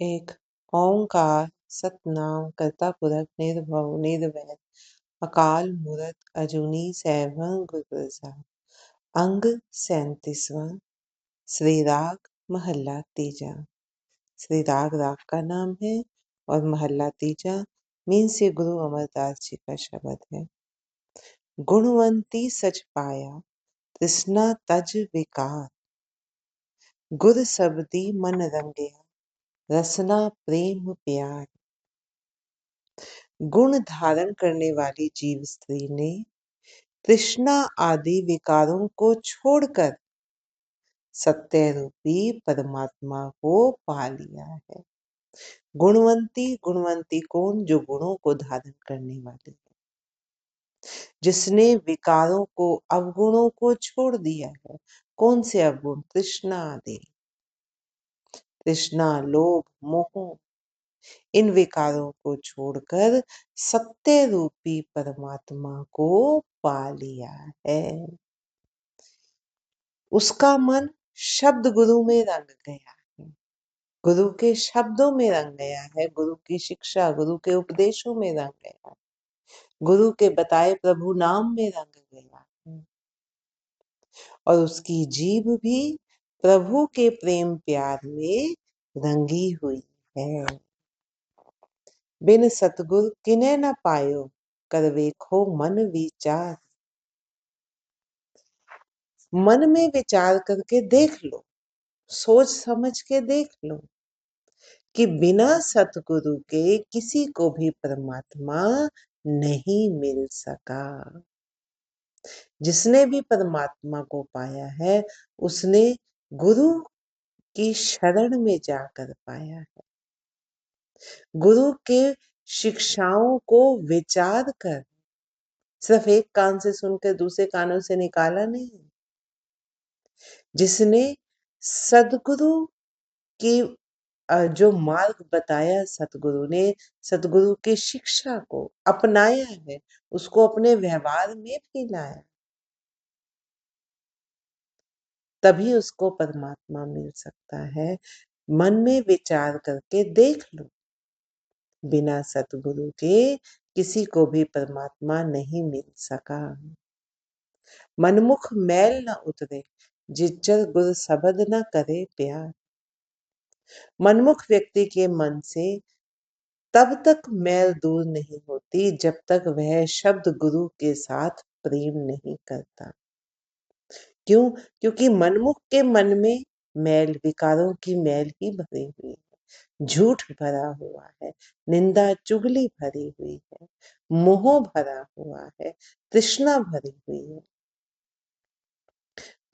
एक ओंकार सतनाम करता पुरख निर्भव निर्वैर अकाल मूरत अजूनी सैभं गुर प्रसाद। अंग 37वां। श्री राग महला तीजा। श्री राग का नाम है और महला तीजा मीन से गुरु अमरदास जी का शब्द है। गुणवंती सच पाया तृष्णा तज विकार, गुर सबदी मन रंगया रसना प्रेम प्यार। गुण धारण करने वाली जीव स्त्री ने तृष्णा आदि विकारों को छोड़कर सत्य रूपी परमात्मा को पा लिया है। गुणवंती कौन? जो गुणों को धारण करने वाली है, जिसने विकारों को अवगुणों को छोड़ दिया है। कौन से अवगुण? तृष्णा आदि, तृष्णा लोभ मोह, इन विकारों को छोड़कर सत्य रूपी परमात्मा को पा लिया है। उसका मन शब्द गुरु में रंग गया है, गुरु के शब्दों में रंग गया है, गुरु की शिक्षा, गुरु के उपदेशों में रंग गया है, गुरु के बताए प्रभु नाम में रंग गया है। और उसकी जीभ भी प्रभु के प्रेम प्यार में रंगी हुई है। बिन सतगुर किने न पायो, कर वेखो मन विचार। मन में विचार करके देख लो, सोच समझ के देख लो कि बिना सतगुरु के किसी को भी परमात्मा नहीं मिल सका। जिसने भी परमात्मा को पाया है उसने गुरु की शरण में जाकर पाया है। गुरु के शिक्षाओं को विचार कर, सिर्फ एक कान से सुनकर दूसरे कानों से निकाला नहीं। जिसने सदगुरु की जो मार्ग बताया, सतगुरु ने सतगुरु की शिक्षा को अपनाया है, उसको अपने व्यवहार में भी लाया, तभी उसको परमात्मा मिल सकता है। मन में विचार करके देख लो, बिना सतगुरु के किसी को भी परमात्मा नहीं मिल सका। मनमुख मैल न उतरे, जिज्जर गुर शब्द न करे प्यार। मनमुख व्यक्ति के मन से तब तक मैल दूर नहीं होती जब तक वह शब्द गुरु के साथ प्रेम नहीं करता। क्यों? क्योंकि मनमुख के मन में मैल, विकारों की मैल ही भरी हुई है, झूठ भरा हुआ है, निंदा चुगली भरी हुई है, मोह भरा हुआ है, तृष्णा भरी हुई है।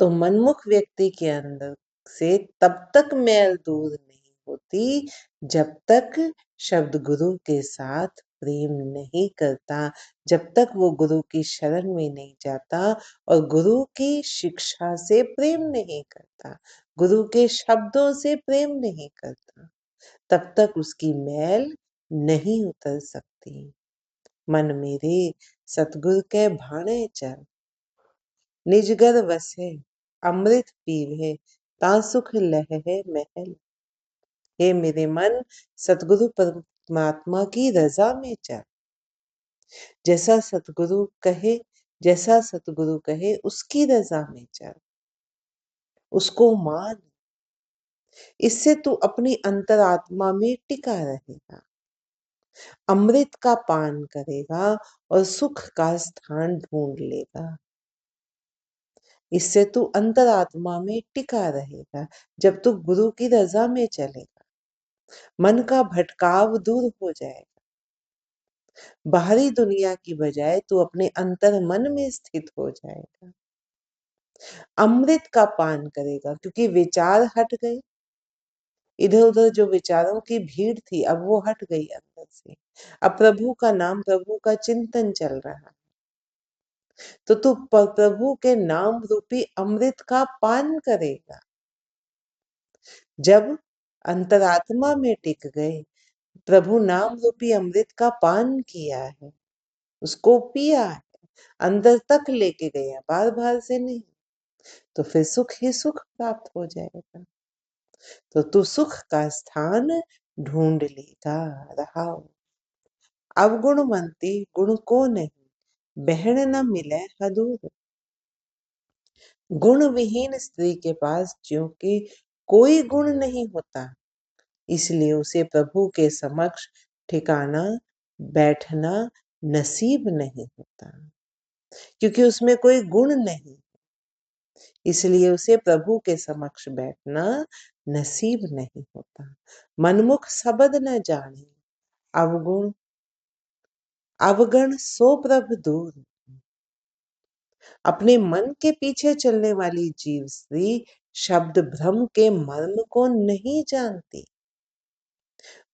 तो मनमुख व्यक्ति के अंदर से तब तक मैल दूर नहीं होती जब तक शब्द गुरु के साथ प्रेम नहीं करता, जब तक वो गुरु की शरण में नहीं जाता और गुरु की शिक्षा से प्रेम नहीं करता, गुरु के शब्दों से प्रेम नहीं करता, तब तक उसकी मैल नहीं उतर सकती। मन मेरे सतगुरु के भाणे चल, निजगर वसे अमृत पीवे ता सुख लहे महल। हे मेरे मन, सतगुरु परमात्मा की रजा में चल। जैसा सतगुरु कहे उसकी रजा में चल, उसको मान। इससे तू अपनी अंतरात्मा में टिका रहेगा, अमृत का पान करेगा और सुख का स्थान ढूंढ लेगा। इससे तू अंतरात्मा में टिका रहेगा। जब तू गुरु की रजा में चलेगा, मन का भटकाव दूर हो जाएगा। बाहरी दुनिया की बजाय तू अपने अंतर मन में स्थित हो जाएगा। अमृत का पान करेगा क्योंकि विचार हट गए, इधर उधर जो विचारों की भीड़ थी अब वो हट गई अंदर से। अब प्रभु का नाम, प्रभु का चिंतन चल रहा है, तो तू प्रभु के नाम रूपी अमृत का पान करेगा। जब अंतरात्मा में टिक गए, प्रभु नाम रूपी अमृत का पान किया है, उसको पिया है, अंदर तक लेके गया, बार बार से नहीं, तो फिर सुख ही सुख प्राप्त हो जाएगा। तो तू सुख का स्थान ढूंढ लेगा रहा। अवगुणवंती गुण को नहीं, बहन न मिले हदूर। गुण विहीन स्त्री के पास क्योंकि कोई गुण नहीं होता, इसलिए उसे प्रभु के समक्ष ठिकाना बैठना नसीब नहीं होता। क्योंकि उसमें कोई गुण नहीं, इसलिए उसे प्रभु के समक्ष बैठना नसीब नहीं होता। मनमुख शब्द न जाने, अवगुण अवगण सो प्रभु दूर। अपने मन के पीछे चलने वाली जीव स्त्री शब्द भ्रम के मर्म को नहीं जानती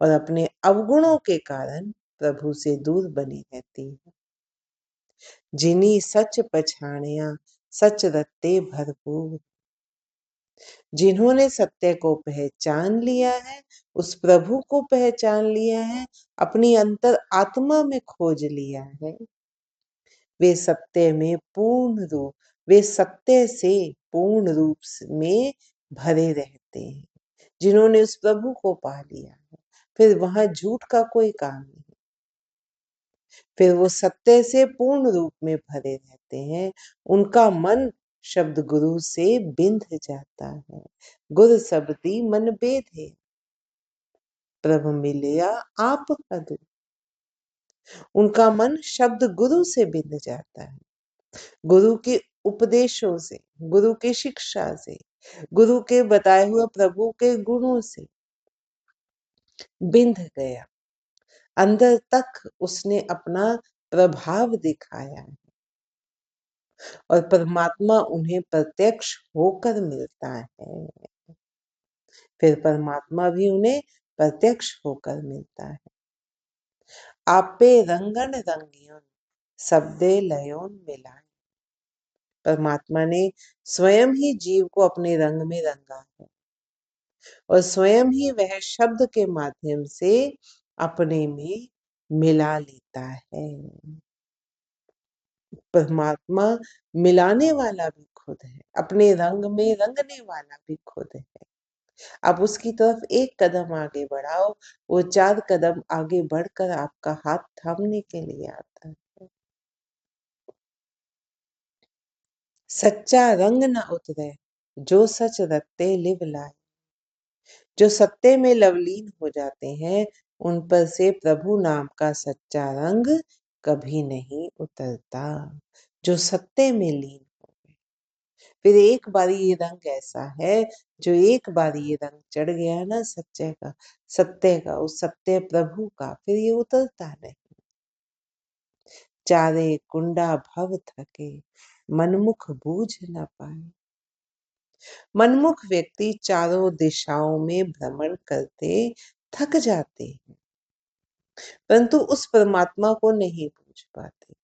और अपने अवगुणों के कारण प्रभु से दूर बनी रहती है। जिनी सच पछाणिया सच रत्ते भरपूर। जिन्होंने सत्य को पहचान लिया है, उस प्रभु को पहचान लिया है, अपनी अंतर आत्मा में खोज लिया है, वे सत्य में पूर्ण रूप वे सत्य से पूर्ण रूप में भरे रहते हैं। जिन्होंने उस प्रभु को पा लिया है, फिर वहां झूठ का कोई काम नहीं, फिर वो सत्य से पूर्ण रूप में भरे रहते हैं। उनका मन शब्द गुरु से बिंध जाता है। गुर शब्दी मन बेधे, प्रभु मिलिया आप हद। उनका मन शब्द गुरु से बिंध जाता है, गुरु के उपदेशों से, गुरु की शिक्षा से, गुरु के बताए हुए प्रभु के गुणों से बिंध गया। अंदर तक उसने अपना प्रभाव दिखाया है और परमात्मा उन्हें प्रत्यक्ष होकर मिलता है। फिर परमात्मा भी उन्हें प्रत्यक्ष होकर मिलता है। आपे रंगन रंगियों शब्दे लयोन मिलाए। परमात्मा ने स्वयं ही जीव को अपने रंग में रंगा है और स्वयं ही वह शब्द के माध्यम से अपने में मिला लेता है। परमात्मा मिलाने वाला भी खुद है, अपने रंग में रंगने वाला भी खुद है। आप उसकी तरफ एक कदम आगे बढ़ाओ, वो 4 कदम आगे बढ़कर आपका हाथ थामने के लिए आता है। सच्चा रंग न उतरे जो सच रत्ते लिव लाए। जो सत्य में लवलीन हो जाते हैं, उन पर से प्रभु नाम का सच्चा रंग कभी नहीं उतरता। जो सत्य में लीन हो गए, फिर एक बार ये रंग ऐसा है, जो एक बार ये रंग चढ़ गया ना सत्य का उस सत्य प्रभु का, फिर ये उतरता नहीं। चारे कुंडा भव थके, मनमुख बूझ न पाए। मनमुख व्यक्ति चारों दिशाओं में भ्रमण करते थक जाते हैं, परंतु उस परमात्मा को नहीं पूछ पाते।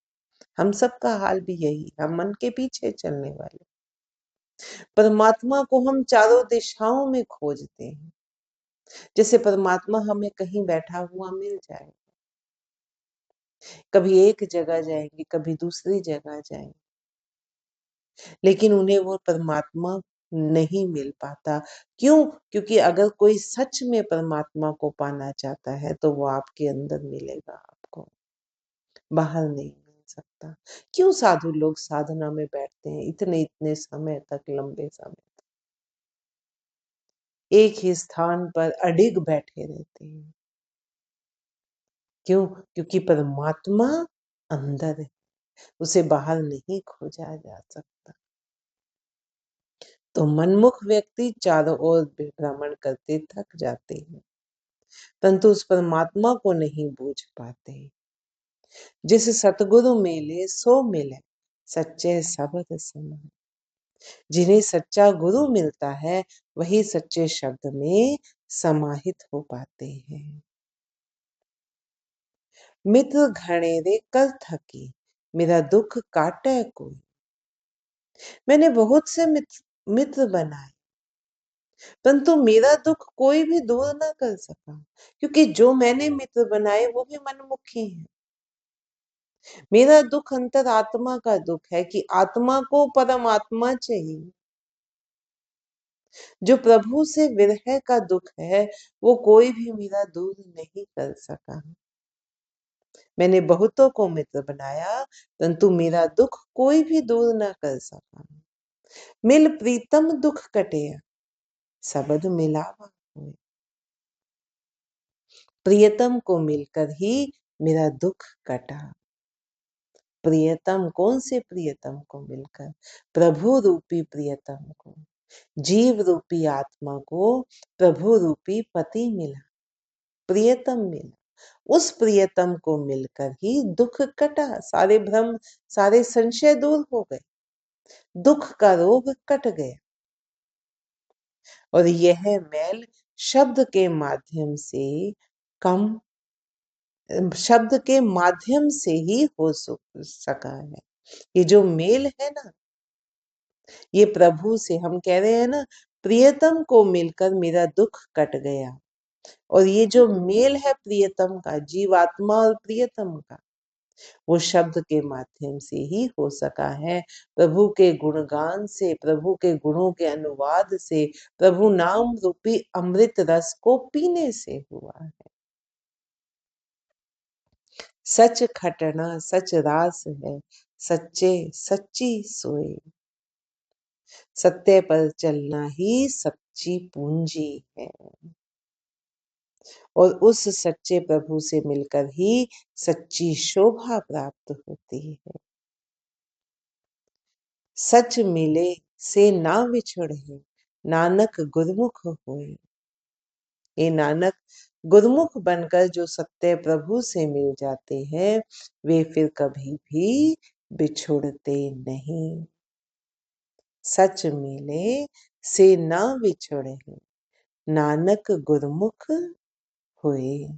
हम सबका हाल भी यही, हम मन के पीछे चलने वाले परमात्मा को हम चारों दिशाओं में खोजते हैं, जैसे परमात्मा हमें कहीं बैठा हुआ मिल जाए। कभी एक जगह जाएंगे, कभी दूसरी जगह जाएंगे, लेकिन उन्हें वो परमात्मा नहीं मिल पाता। क्यों? क्योंकि अगर कोई सच में परमात्मा को पाना चाहता है तो वो आपके अंदर मिलेगा, आपको बाहर नहीं मिल सकता। क्यों साधु लोग साधना में बैठते हैं इतने इतने समय तक, लंबे समय तक एक ही स्थान पर अडिग बैठे रहते हैं? क्यों? क्योंकि परमात्मा अंदर है, उसे बाहर नहीं खोजा जा सकता। तो मनमुख व्यक्ति चारों ओर भ्रमण करते थक जाते हैं, परंतु उस परमात्मा को नहीं बूझ पाते। जिस सतगुरु मिले सो मिले, सच्चे शब्द सुनो। जिन्हें सच्चा गुरु मिलता है, वही सच्चे शब्द में समाहित हो पाते हैं। मित्र घनेरे कर थकी, मेरा दुख काटे कोई। मैंने बहुत से मित्र बनाए, परंतु मेरा दुख कोई भी दूर ना कर सका, क्योंकि जो मैंने मित्र बनाए वो भी मनमुखी हैं। मेरा दुख अंतर आत्मा का दुख है कि आत्मा को परमात्मा चाहिए, जो प्रभु से विरह का दुख है वो कोई भी मेरा दूर नहीं कर सका। मैंने बहुतों को मित्र बनाया परंतु मेरा दुख कोई भी दूर न कर सका। मिल प्रीतम दुख कटे सबद मिलावा हुए। प्रियतम को मिलकर ही मेरा दुख कटा। प्रियतम कौन से प्रियतम को मिलकर? प्रभु रूपी प्रियतम को, जीव रूपी आत्मा को प्रभु रूपी पति मिला, प्रियतम मिला। उस प्रियतम को मिलकर ही दुख कटा, सारे भ्रम सारे संशय दूर हो गए, दुख का रोग कट गया। और यह मैल शब्द के माध्यम से कम, शब्द के माध्यम से ही हो सका है। ये जो मेल है ना, ये प्रभु से, हम कह रहे हैं ना, प्रियतम को मिलकर मेरा दुख कट गया। और ये जो मेल है प्रियतम का, जीवात्मा और प्रियतम का, वो शब्द के माध्यम से ही हो सका है। प्रभु के गुणगान से, प्रभु के गुणों के अनुवाद से, प्रभु नाम रूपी अमृत रस को पीने से हुआ है। सच खटना सच रास है, सच्चे सच्ची सोए। सत्य पर चलना ही सच्ची पूंजी है। और उस सच्चे प्रभु से मिलकर ही सच्ची शोभा प्राप्त होती है। सच मिले से ना विछड़े, नानक गुरमुख होए। ये नानक गुरमुख बनकर जो सत्य प्रभु से मिल जाते हैं वे फिर कभी भी बिछुड़ते नहीं। सच मिले से ना विछड़े, नानक गुरमुख होए।